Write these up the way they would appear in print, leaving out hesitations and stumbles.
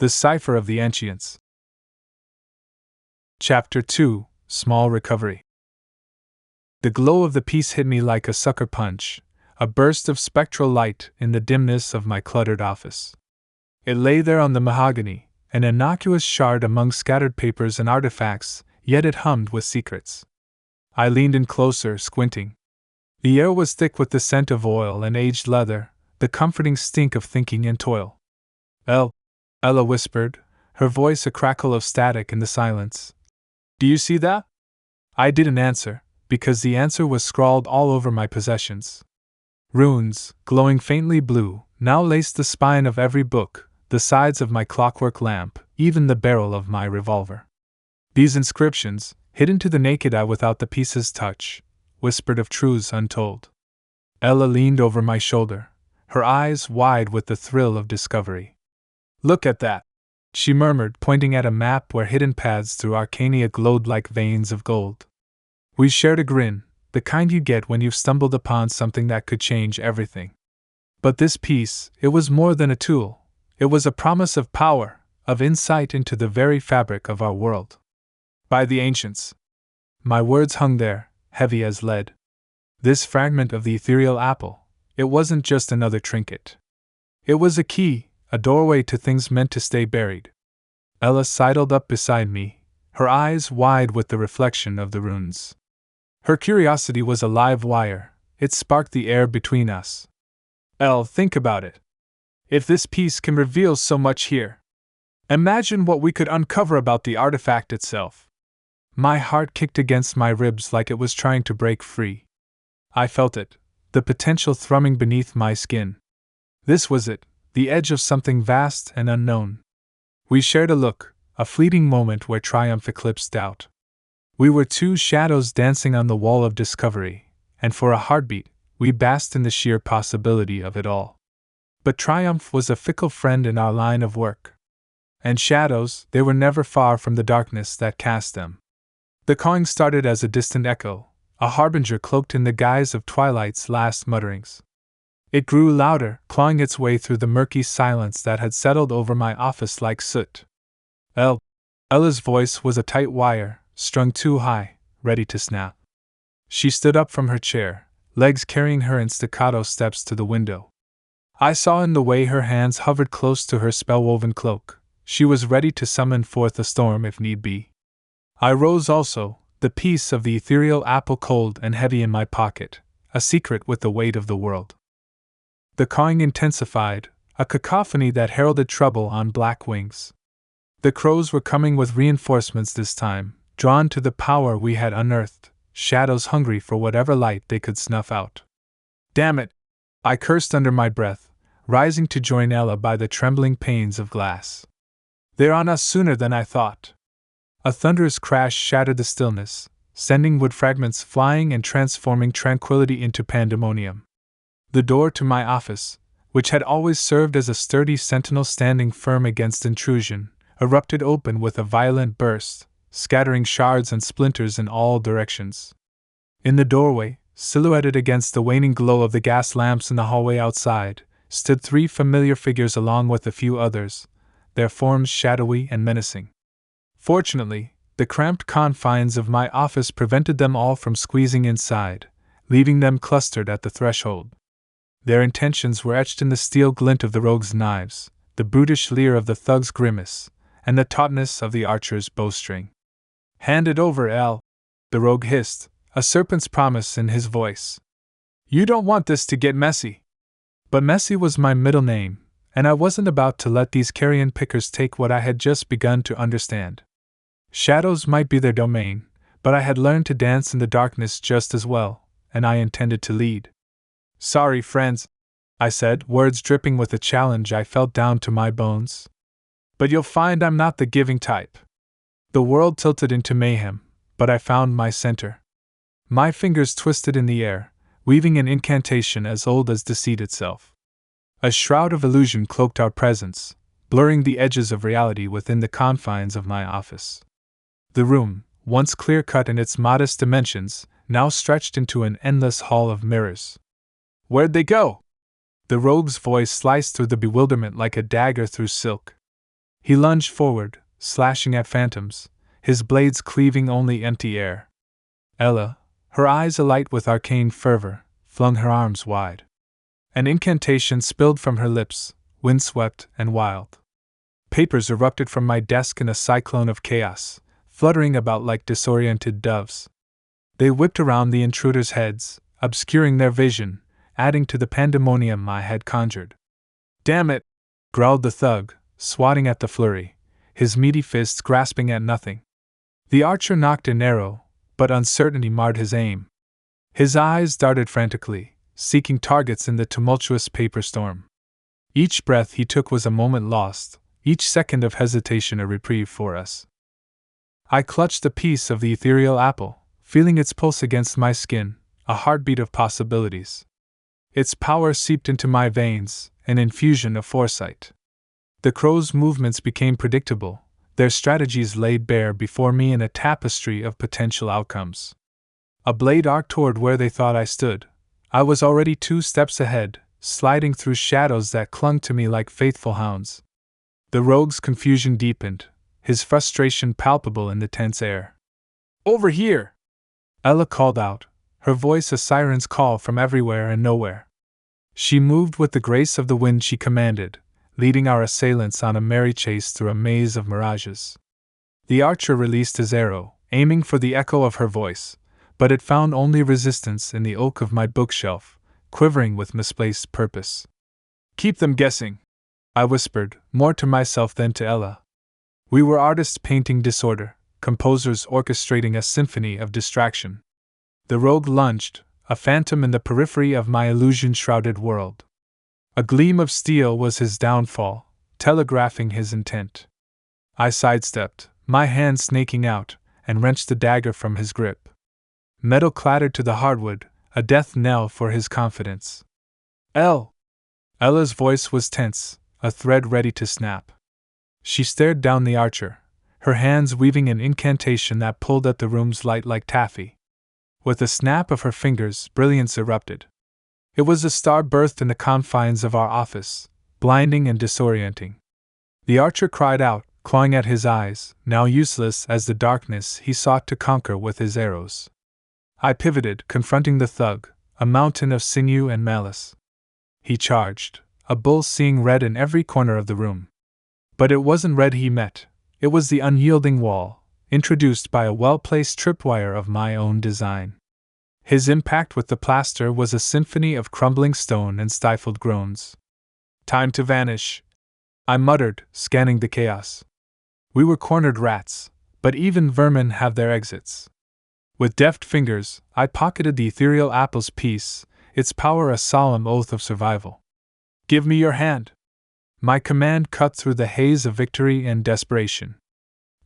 The Cipher of the Ancients. Chapter 2: Small Recovery. The glow of the piece hit me like a sucker punch, a burst of spectral light in the dimness of my cluttered office. It lay there on the mahogany, an innocuous shard among scattered papers and artifacts, yet it hummed with secrets. I leaned in closer, squinting. The air was thick with the scent of oil and aged leather, the comforting stink of thinking and toil. Ella whispered, her voice a crackle of static in the silence. Do you see that? I didn't answer, because the answer was scrawled all over my possessions. Runes, glowing faintly blue, now laced the spine of every book, the sides of my clockwork lamp, even the barrel of my revolver. These inscriptions, hidden to the naked eye without the piece's touch, whispered of truths untold. Ella leaned over my shoulder, her eyes wide with the thrill of discovery. Look at that, she murmured, pointing at a map where hidden paths through Arcanea glowed like veins of gold. We shared a grin, the kind you get when you've stumbled upon something that could change everything. But this piece, it was more than a tool. It was a promise of power, of insight into the very fabric of our world. By the ancients. My words hung there, heavy as lead. This fragment of the ethereal apple, it wasn't just another trinket. It was a key, a doorway to things meant to stay buried. Ella sidled up beside me, her eyes wide with the reflection of the runes. Her curiosity was a live wire, it sparked the air between us. Elle, think about it. If this piece can reveal so much here, imagine what we could uncover about the artifact itself. My heart kicked against my ribs like it was trying to break free. I felt it, the potential thrumming beneath my skin. This was it, the edge of something vast and unknown. We shared a look, a fleeting moment where triumph eclipsed doubt. We were two shadows dancing on the wall of discovery, and for a heartbeat, we basked in the sheer possibility of it all. But triumph was a fickle friend in our line of work. And shadows, they were never far from the darkness that cast them. The cawing started as a distant echo, a harbinger cloaked in the guise of twilight's last mutterings. It grew louder, clawing its way through the murky silence that had settled over my office like soot. Ella's voice was a tight wire, strung too high, ready to snap. She stood up from her chair, legs carrying her in staccato steps to the window. I saw in the way her hands hovered close to her spell-woven cloak. She was ready to summon forth a storm if need be. I rose also, the piece of the ethereal apple cold and heavy in my pocket, a secret with the weight of the world. The cawing intensified, a cacophony that heralded trouble on black wings. The crows were coming with reinforcements this time, drawn to the power we had unearthed, shadows hungry for whatever light they could snuff out. Damn it! I cursed under my breath, rising to join Ella by the trembling panes of glass. They're on us sooner than I thought. A thunderous crash shattered the stillness, sending wood fragments flying and transforming tranquility into pandemonium. The door to my office, which had always served as a sturdy sentinel standing firm against intrusion, erupted open with a violent burst, scattering shards and splinters in all directions. In the doorway, silhouetted against the waning glow of the gas lamps in the hallway outside, stood three familiar figures along with a few others, their forms shadowy and menacing. Fortunately, the cramped confines of my office prevented them all from squeezing inside, leaving them clustered at the threshold. Their intentions were etched in the steel glint of the rogue's knives, the brutish leer of the thug's grimace, and the tautness of the archer's bowstring. Hand it over, Elle, the rogue hissed, a serpent's promise in his voice. You don't want this to get messy. But messy was my middle name, and I wasn't about to let these carrion pickers take what I had just begun to understand. Shadows might be their domain, but I had learned to dance in the darkness just as well, and I intended to lead. Sorry, friends, I said, words dripping with a challenge I felt down to my bones. But you'll find I'm not the giving type. The world tilted into mayhem, but I found my center. My fingers twisted in the air, weaving an incantation as old as deceit itself. A shroud of illusion cloaked our presence, blurring the edges of reality within the confines of my office. The room, once clear-cut in its modest dimensions, now stretched into an endless hall of mirrors. Where'd they go? The rogue's voice sliced through the bewilderment like a dagger through silk. He lunged forward, slashing at phantoms, his blades cleaving only empty air. Ella, her eyes alight with arcane fervor, flung her arms wide. An incantation spilled from her lips, windswept and wild. Papers erupted from my desk in a cyclone of chaos, fluttering about like disoriented doves. They whipped around the intruders' heads, obscuring their vision, adding to the pandemonium I had conjured. "Damn it!" growled the thug, swatting at the flurry, his meaty fists grasping at nothing. The archer nocked an arrow, but uncertainty marred his aim. His eyes darted frantically, seeking targets in the tumultuous paper storm. Each breath he took was a moment lost, each second of hesitation a reprieve for us. I clutched a piece of the ethereal apple, feeling its pulse against my skin, a heartbeat of possibilities. Its power seeped into my veins, an infusion of foresight. The crows' movements became predictable, their strategies laid bare before me in a tapestry of potential outcomes. A blade arced toward where they thought I stood. I was already 2 steps ahead, sliding through shadows that clung to me like faithful hounds. The rogue's confusion deepened, his frustration palpable in the tense air. "Over here!" Ella called out, her voice a siren's call from everywhere and nowhere. She moved with the grace of the wind she commanded, leading our assailants on a merry chase through a maze of mirages. The archer released his arrow, aiming for the echo of her voice, but it found only resistance in the oak of my bookshelf, quivering with misplaced purpose. "Keep them guessing," I whispered, more to myself than to Ella. We were artists painting disorder, composers orchestrating a symphony of distraction. The rogue lunged, a phantom in the periphery of my illusion-shrouded world. A gleam of steel was his downfall, telegraphing his intent. I sidestepped, my hand snaking out, and wrenched the dagger from his grip. Metal clattered to the hardwood, a death knell for his confidence. Ella's voice was tense, a thread ready to snap. She stared down the archer, her hands weaving an incantation that pulled at the room's light like taffy. With a snap of her fingers, brilliance erupted. It was a star birthed in the confines of our office, blinding and disorienting. The archer cried out, clawing at his eyes, now useless as the darkness he sought to conquer with his arrows. I pivoted, confronting the thug, a mountain of sinew and malice. He charged, a bull seeing red in every corner of the room. But it wasn't red he met, it was the unyielding wall, introduced by a well-placed tripwire of my own design. His impact with the plaster was a symphony of crumbling stone and stifled groans. "Time to vanish," I muttered, scanning the chaos. We were cornered rats, but even vermin have their exits. With deft fingers, I pocketed the ethereal apple's piece, its power a solemn oath of survival. "Give me your hand!" My command cut through the haze of victory and desperation.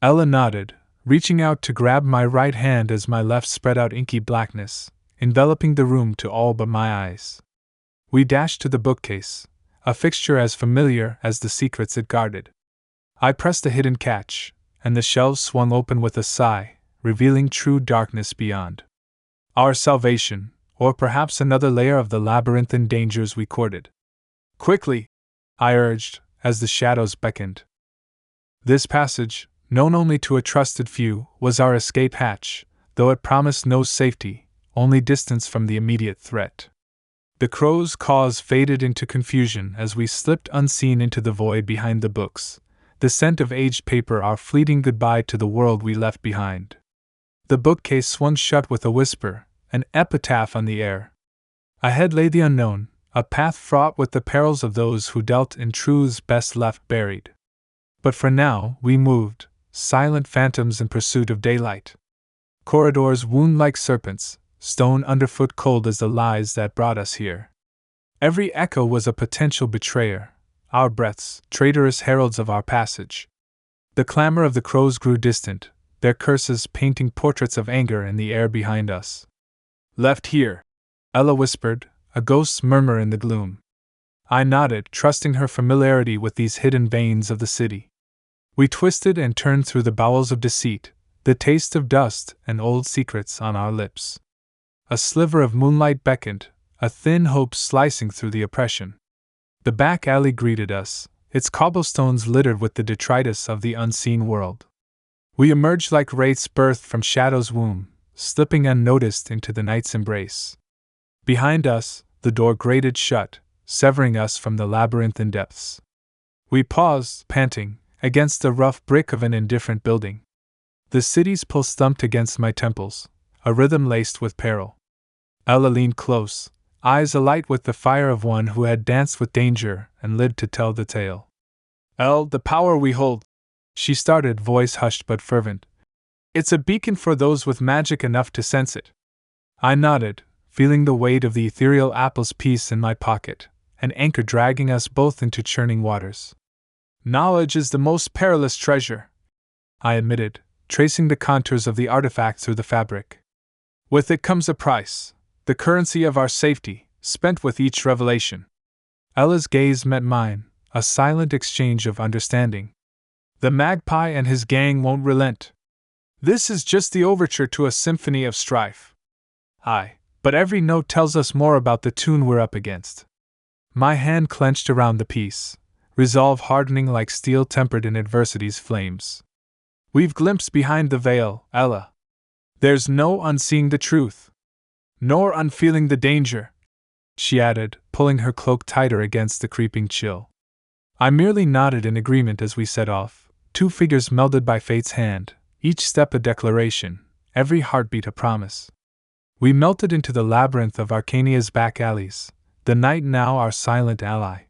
Ella nodded, reaching out to grab my right hand as my left spread out inky blackness, enveloping the room to all but my eyes. We dashed to the bookcase, a fixture as familiar as the secrets it guarded. I pressed a hidden catch, and the shelves swung open with a sigh, revealing true darkness beyond. Our salvation, or perhaps another layer of the labyrinthine dangers we courted. "Quickly!" I urged, as the shadows beckoned. This passage, known only to a trusted few, was our escape hatch, though it promised no safety, only distance from the immediate threat. The crow's caws faded into confusion as we slipped unseen into the void behind the books, the scent of aged paper our fleeting goodbye to the world we left behind. The bookcase swung shut with a whisper, an epitaph on the air. Ahead lay the unknown, a path fraught with the perils of those who dealt in truths best left buried. But for now, we moved, silent phantoms in pursuit of daylight. Corridors wound like serpents, stone underfoot cold as the lies that brought us here. Every echo was a potential betrayer, our breaths, traitorous heralds of our passage. The clamor of the crows grew distant, their curses painting portraits of anger in the air behind us. "Left here," Ella whispered, a ghost's murmur in the gloom. I nodded, trusting her familiarity with these hidden veins of the city. We twisted and turned through the bowels of deceit, the taste of dust and old secrets on our lips. A sliver of moonlight beckoned, a thin hope slicing through the oppression. The back alley greeted us, its cobblestones littered with the detritus of the unseen world. We emerged like wraiths birthed from Shadow's womb, slipping unnoticed into the night's embrace. Behind us, the door grated shut, severing us from the labyrinthine depths. We paused, panting, against the rough brick of an indifferent building. The city's pulse thumped against my temples, a rhythm laced with peril. Ella leaned close, eyes alight with the fire of one who had danced with danger and lived to tell the tale. "Elle, the power we hold," she started, voice hushed but fervent. "It's a beacon for those with magic enough to sense it." I nodded, feeling the weight of the ethereal apple's piece in my pocket, an anchor dragging us both into churning waters. "Knowledge is the most perilous treasure," I admitted, tracing the contours of the artifact through the fabric. "With it comes a price, the currency of our safety, spent with each revelation." Ella's gaze met mine, a silent exchange of understanding. "The magpie and his gang won't relent. This is just the overture to a symphony of strife." "Aye, but every note tells us more about the tune we're up against." My hand clenched around the piece, resolve hardening like steel tempered in adversity's flames. "We've glimpsed behind the veil, Ella. There's no unseeing the truth, nor unfeeling the danger," she added, pulling her cloak tighter against the creeping chill. I merely nodded in agreement as we set off, two figures melded by fate's hand, each step a declaration, every heartbeat a promise. We melted into the labyrinth of Arcanea's back alleys, the night now our silent ally.